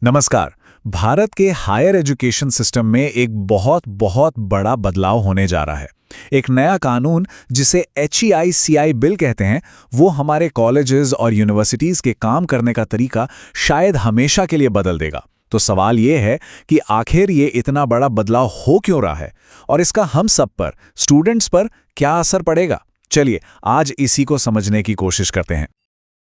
नमस्कार। भारत के higher education system में एक बहुत बहुत बड़ा बदलाव होने जा रहा है। एक नया कानून जिसे HEICI बिल कहते हैं, वो हमारे कॉलेजेस और यूनिवर्सिटीज के काम करने का तरीका शायद हमेशा के लिए बदल देगा। तो सवाल ये है कि आखिर ये इतना बड़ा बदलाव हो क्यों रहा है और इसका हम सब पर, स्टूडेंट्स पर क्या असर पड़ेगा। चलिए आज इसी को समझने की कोशिश करते हैं।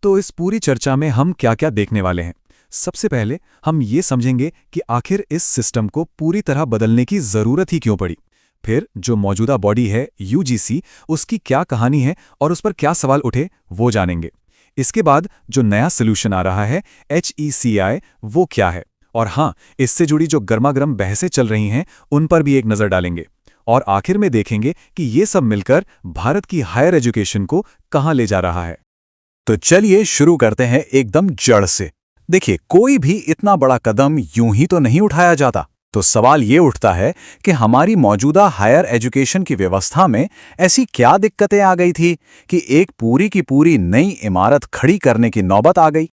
तो इस पूरी चर्चा में हम क्या क्या देखने वाले हैं। सबसे पहले हम ये समझेंगे कि आखिर इस सिस्टम को पूरी तरह बदलने की ज़रूरत ही क्यों पड़ी। फिर जो मौजूदा बॉडी है UGC, उसकी क्या कहानी है और उस पर क्या सवाल उठे वो जानेंगे। इसके बाद जो नया सोल्यूशन आ रहा है HECI, वो क्या है, और हाँ, इससे जुड़ी जो गर्मागर्म बहसें चल रही हैं उन पर भी एक नज़र डालेंगे। और आखिर में देखेंगे कि ये सब मिलकर भारत की हायर एजुकेशन को कहाँ ले जा रहा है। तो चलिए शुरू करते हैं एकदम जड़ से। देखिए, कोई भी इतना बड़ा कदम यूं ही तो नहीं उठाया जाता। तो सवाल ये उठता है कि हमारी मौजूदा हायर एजुकेशन की व्यवस्था में ऐसी क्या दिक्कतें आ गई थी कि एक पूरी की पूरी नई इमारत खड़ी करने की नौबत आ गई।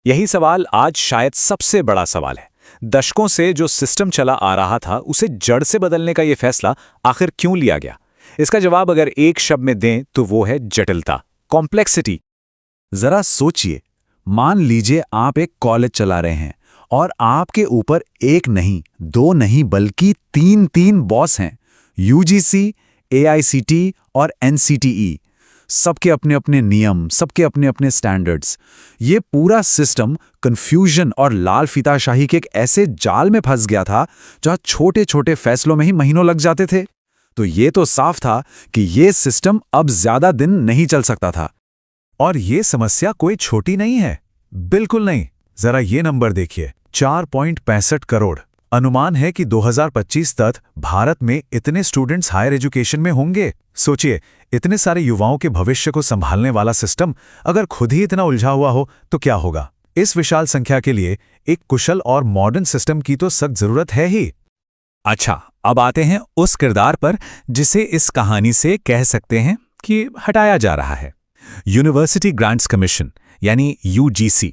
यही सवाल आज शायद सबसे बड़ा सवाल है। दशकों से जो सिस्टम चला आ रहा था, उसे जड़ से बदलने का ये फैसला आखिर क्यों लिया गया? इसका जवाब अगर एक शब्द में दें तो वो है जटिलता, कॉम्प्लेक्सिटी। जरा सोचिए, मान लीजिए आप एक कॉलेज चला रहे हैं और आपके ऊपर एक नहीं, दो नहीं, बल्कि तीन बॉस हैं। UGC, AICT और NCTE। सबके अपने अपने नियम, सबके अपने अपने स्टैंडर्ड्स। ये पूरा सिस्टम कंफ्यूजन और लाल फीताशाही के एक ऐसे जाल में फंस गया था जहां छोटे छोटे फैसलों में ही महीनों लग जाते थे। तो ये तो साफ था कि ये सिस्टम अब ज्यादा दिन नहीं चल सकता था। और ये समस्या कोई छोटी नहीं है, बिल्कुल नहीं। जरा ये नंबर देखिए, 4.65 करोड़। अनुमान है कि 2025 तक भारत में इतने स्टूडेंट्स हायर एजुकेशन में होंगे। सोचिए, इतने सारे युवाओं के भविष्य को संभालने वाला सिस्टम अगर खुद ही इतना उलझा हुआ हो तो क्या होगा। इस विशाल संख्या के लिए एक कुशल और मॉडर्न सिस्टम की तो सख्त जरूरत है ही। अच्छा, अब आते हैं उस किरदार पर जिसे इस कहानी से कह सकते हैं कि हटाया जा रहा है। यूनिवर्सिटी ग्रांट्स कमीशन यानी UGC।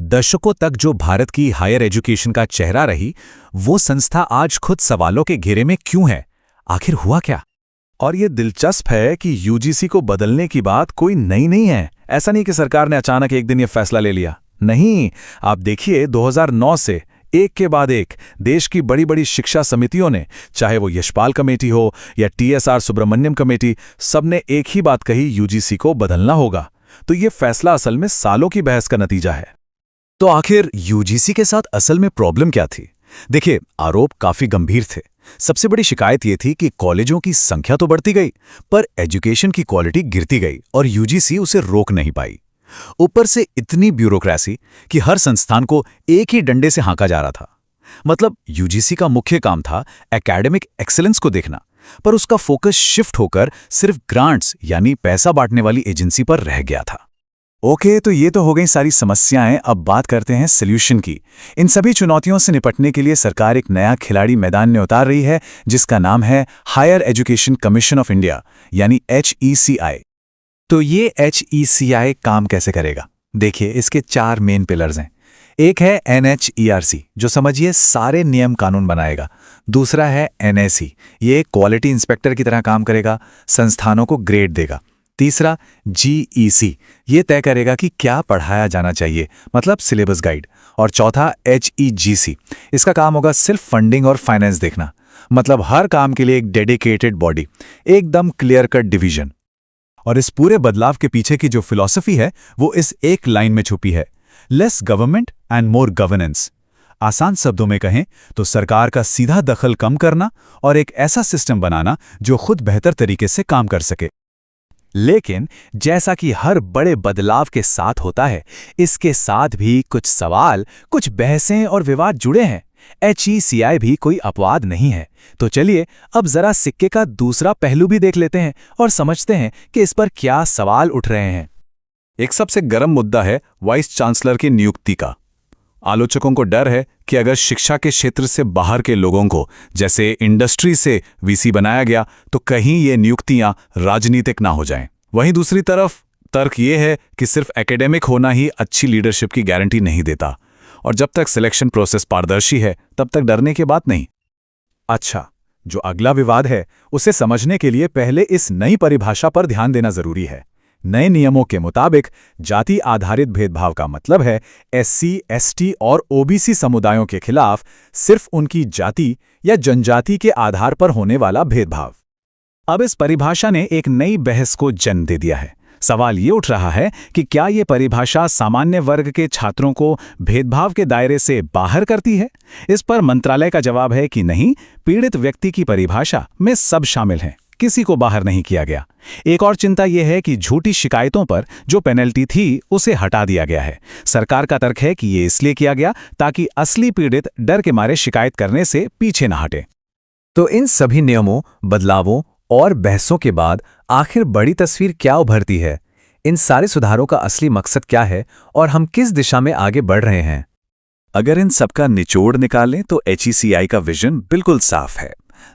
दशकों तक जो भारत की हायर एजुकेशन का चेहरा रही, वो संस्था आज खुद सवालों के घेरे में क्यों है? आखिर हुआ क्या? और ये दिलचस्प है कि UGC को बदलने की बात कोई नई नहीं है। ऐसा नहीं कि सरकार ने अचानक एक दिन ये फैसला ले लिया। नहीं, आप देखिए, 2009 से एक के बाद एक देश की बड़ी बड़ी शिक्षा समितियों ने, चाहे वो यशपाल कमेटी हो या TSR सुब्रमण्यम कमेटी, सबने एक ही बात कही, UGC को बदलना होगा। तो ये फैसला असल में सालों की बहस का नतीजा है। तो आखिर UGC के साथ असल में प्रॉब्लम क्या थी? देखिए, आरोप काफी गंभीर थे। सबसे बड़ी शिकायत यह थी कि कॉलेजों की संख्या तो बढ़ती गई, पर एजुकेशन की क्वालिटी गिरती गई और UGC उसे रोक नहीं पाई। ऊपर से इतनी ब्यूरोक्रेसी कि हर संस्थान को एक ही डंडे से हाँका जा रहा था। मतलब UGC का मुख्य काम था एकेडमिक एक्सीलेंस को देखना, पर उसका फोकस शिफ्ट होकर सिर्फ ग्रांट्स यानी पैसा बांटने वाली एजेंसी पर रह गया था। ओके, तो ये तो हो गई सारी समस्याएं। अब बात करते हैं सॉल्यूशन की। इन सभी चुनौतियों से निपटने के लिए सरकार एक नया खिलाड़ी मैदान में उतार रही है, जिसका नाम है Higher Education Commission of India यानी HECI। तो ये HECI काम कैसे करेगा? देखिए, इसके 4 मेन पिलर्स हैं। एक है NHERC, जो समझिए सारे नियम कानून बनाएगा। दूसरा है NSE, ये क्वालिटी इंस्पेक्टर की तरह काम करेगा, संस्थानों को ग्रेड देगा। तीसरा GEC, ये तय करेगा कि क्या पढ़ाया जाना चाहिए, मतलब सिलेबस गाइड। और चौथा HEGC, इसका काम होगा सिर्फ फंडिंग और फाइनेंस देखना, मतलब हर काम के लिए एक डेडिकेटेड बॉडी, एकदम क्लियर कट डिवीजन। और इस पूरे बदलाव के पीछे की जो फिलॉसफी है वो इस एक लाइन में छुपी है, less government and more governance. आसान शब्दों में कहें तो सरकार का सीधा दखल कम करना और एक ऐसा सिस्टम बनाना जो खुद बेहतर तरीके से काम कर सके। लेकिन जैसा कि हर बड़े बदलाव के साथ होता है, इसके साथ भी कुछ सवाल, कुछ बहसें और विवाद जुड़े हैं। HECI भी कोई अपवाद नहीं है। तो चलिए अब जरा सिक्के का दूसरा पहलू भी देख लेते हैं और समझते हैं कि इस पर क्या सवाल उठ रहे हैं। एक सबसे गर्म मुद्दा है वाइस चांसलर की नियुक्ति का। आलोचकों को डर है कि अगर शिक्षा के क्षेत्र से बाहर के लोगों को, जैसे इंडस्ट्री से, VC बनाया गया तो कहीं ये नियुक्तियां राजनीतिक ना हो जाएं। वहीं दूसरी तरफ तर्क ये है कि सिर्फ एकेडमिक होना ही अच्छी लीडरशिप की गारंटी नहीं देता। और जब तक सिलेक्शन प्रोसेस पारदर्शी है तब तक डरने की बात नहीं। अच्छा, जो अगला विवाद है उसे समझने के लिए पहले इस नई परिभाषा पर ध्यान देना जरूरी है। नए नियमों के मुताबिक जाति आधारित भेदभाव का मतलब है एससी, एसटी और ओबीसी समुदायों के खिलाफ सिर्फ उनकी जाति या जनजाति के आधार पर होने वाला भेदभाव। अब इस परिभाषा ने एक नई बहस को जन्म दे दिया है। सवाल ये उठ रहा है कि क्या ये परिभाषा सामान्य वर्ग के छात्रों को भेदभाव के दायरे से बाहर करती है? इस पर मंत्रालय का जवाब है कि नहीं, पीड़ित व्यक्ति की परिभाषा में सब शामिल हैं, किसी को बाहर नहीं किया गया। एक और चिंता यह है कि झूठी शिकायतों पर जो पेनल्टी थी उसे हटा दिया गया है। सरकार का तर्क है कि ये इसलिए किया गया ताकि असली पीड़ित डर के मारे शिकायत करने से पीछे न हटे। तो इन सभी नियमों, बदलावों और बहसों के बाद आखिर बड़ी तस्वीर क्या उभरती है? इन सारे सुधारों का असली मकसद क्या है और हम किस दिशा में आगे बढ़ रहे हैं? अगर इन सबका निचोड़ निकालें तो HECI का विजन बिल्कुल साफ है।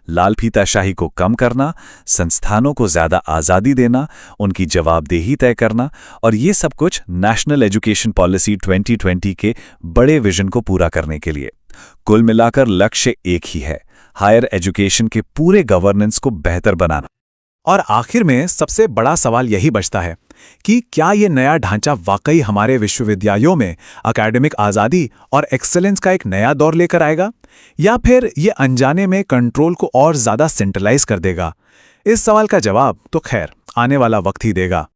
लाल फीताशाही को कम करना, संस्थानों को ज्यादा आजादी देना, उनकी जवाबदेही तय करना, और ये सब कुछ नेशनल एजुकेशन पॉलिसी 2020 के बड़े विजन को पूरा करने के लिए। कुल मिलाकर लक्ष्य एक ही है, हायर एजुकेशन के पूरे गवर्नेंस को बेहतर बनाना। और आखिर में सबसे बड़ा सवाल यही बचता है कि क्या ये नया ढांचा वाकई हमारे विश्वविद्यालयों में एकेडमिक आज़ादी और एक्सेलेंस का एक नया दौर लेकर आएगा, या फिर ये अनजाने में कंट्रोल को और ज़्यादा सेंट्रलाइज कर देगा? इस सवाल का जवाब तो खैर आने वाला वक्त ही देगा।